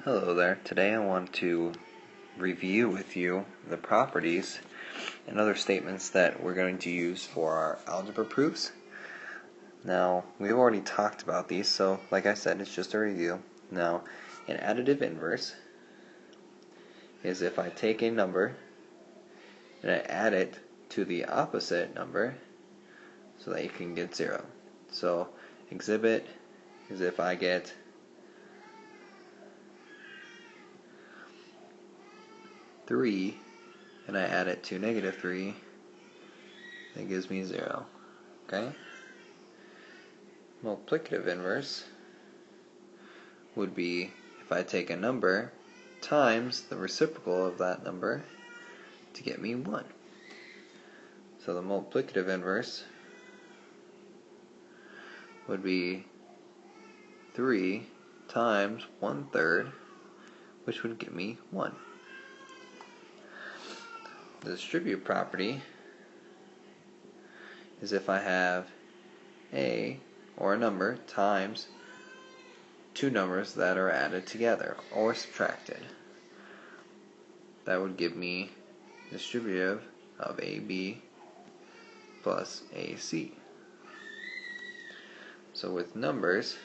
Hello there. Today I want to review with you the properties and other statements that we're going to use for our algebra proofs. Now, we've already talked about these, so like I said, it's just a review. Now, an additive inverse is if I take a number and I add it to the opposite number so that you can get 0. So, exhibit is if I get 3 and I add it to -3, that gives me 0. Okay? Multiplicative inverse would be if I take a number times the reciprocal of that number to get me 1. So the multiplicative inverse would be 3 times 1/3, which would give me 1. The distribute property is if I have a or a number times two numbers that are added together or subtracted. That would give me distributive of AB plus AC. So with numbers,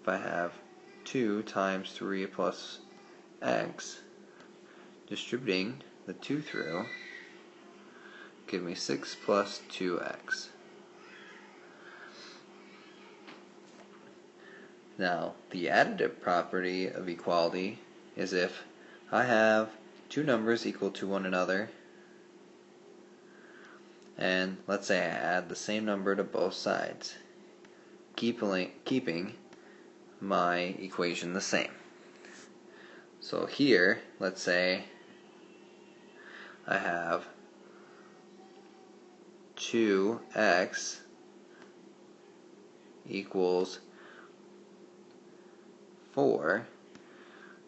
if I have 2 times 3 plus x, distributing the 2 through, give me 6 plus 2x. Now, the additive property of equality is if I have two numbers equal to one another, and let's say I add the same number to both sides, keeping my equation the same. So here, let's say I have 2x equals 4,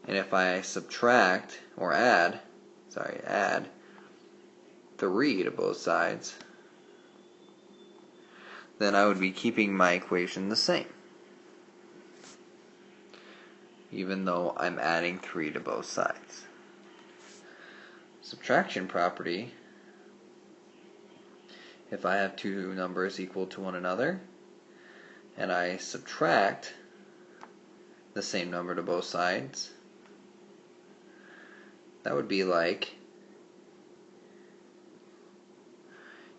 and if I subtract or add 3 to both sides, then I would be keeping my equation the same, even though I'm adding 3 to both sides. Subtraction property, if I have two numbers equal to one another and I subtract the same number to both sides, that would be like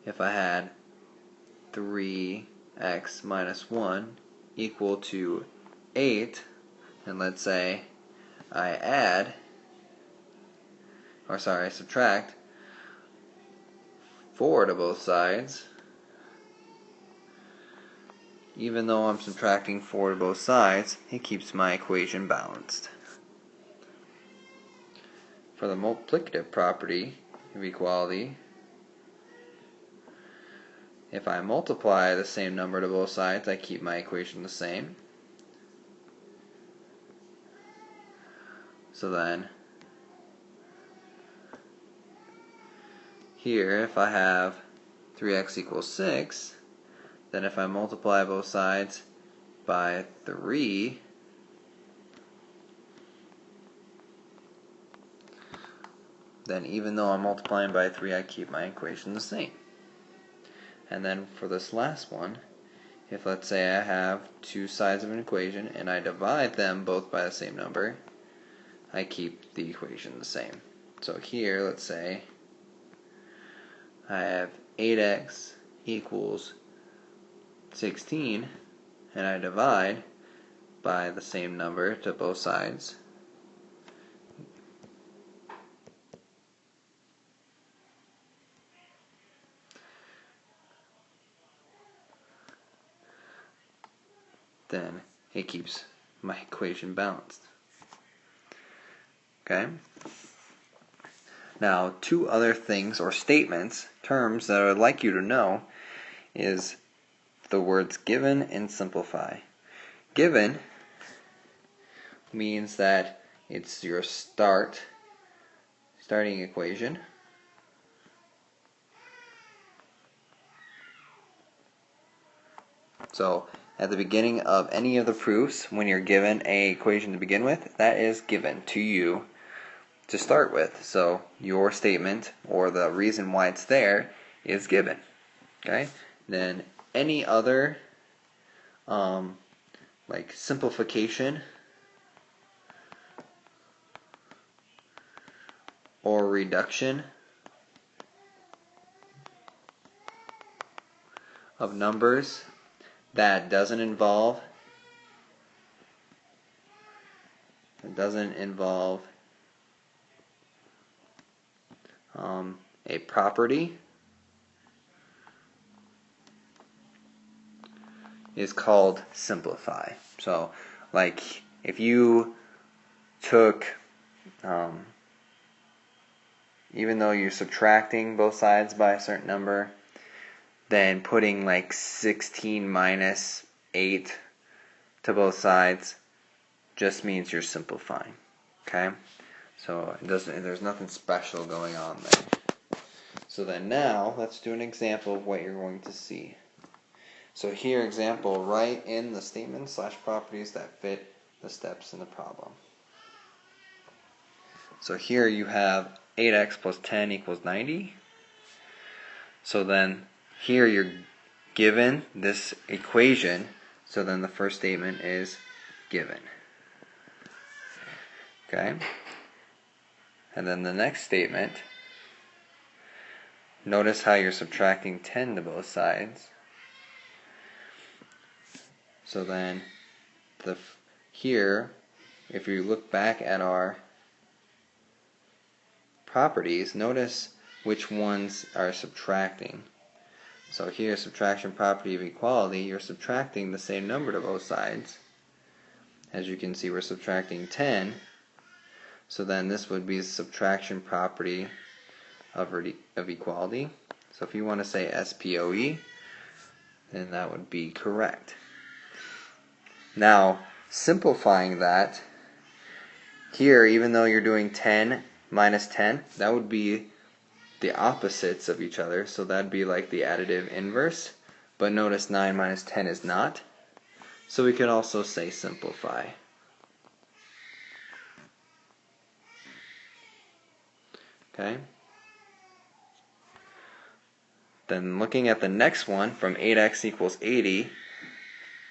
if I had 3x minus 1 equal to 8, and let's say I subtract 4 to both sides. Even though I'm subtracting 4 to both sides, it keeps my equation balanced. For the multiplicative property of equality, if I multiply the same number to both sides, I keep my equation the same. So then, here, if I have 3x equals 6, then if I multiply both sides by 3, then even though I'm multiplying by 3, I keep my equation the same. And then for this last one, if let's say I have two sides of an equation and I divide them both by the same number, I keep the equation the same. So here, let's say I have 8x equals 16, and I divide by the same number to both sides. Then it keeps my equation balanced. Okay? Now, two other things or statements, terms that I would like you to know is the words given and simplify. Given means that it's your starting equation. So at the beginning of any of the proofs when you're given an equation to begin with, that is given to you to start with. So your statement or the reason why it's there is given. Okay? Then any other like simplification or reduction of numbers that doesn't involve a property is called simplify. So like if you took even though you're subtracting both sides by a certain number, then putting like 16 minus 8 to both sides just means you're simplifying. Okay? So there's nothing special going on there. So then now let's do an example of what you're going to see. So here, example, write in the statements / properties that fit the steps in the problem. So here you have 8x plus 10 equals 90. So then here you're given this equation, so then the first statement is given. Okay? And then the next statement, notice how you're subtracting 10 to both sides. So then here, if you look back at our properties, notice which ones are subtracting. So here, subtraction property of equality, you're subtracting the same number to both sides. As you can see, we're subtracting 10. So then this would be the subtraction property of equality. So if you want to say SPOE, then that would be correct. Now, simplifying that, here, even though you're doing 10 minus 10, that would be the opposites of each other. So that'd be like the additive inverse. But notice 9 minus 10 is not. So we can also say simplify. Okay? Then looking at the next one, from 8x equals 80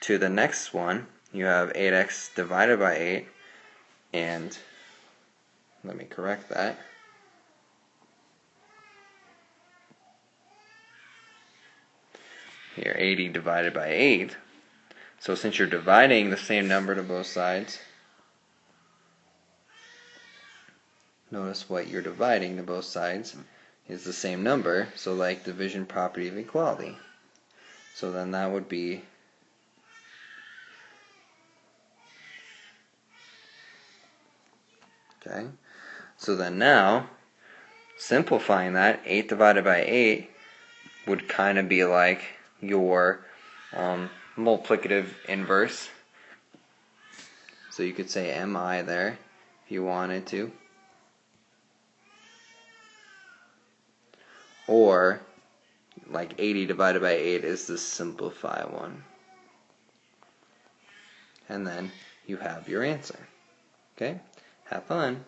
to the next one, you have 8x divided by 8, and let me correct that. Here, 80 divided by 8. So since you're dividing the same number to both sides, notice what you're dividing to both sides is the same number, so like division property of equality. So then that would be okay. So then now, simplifying that, 8 divided by 8 would kind of be like your multiplicative inverse. So you could say MI there if you wanted to. Or like 80 divided by 8 is the simplify one. And then you have your answer. Okay? Have fun.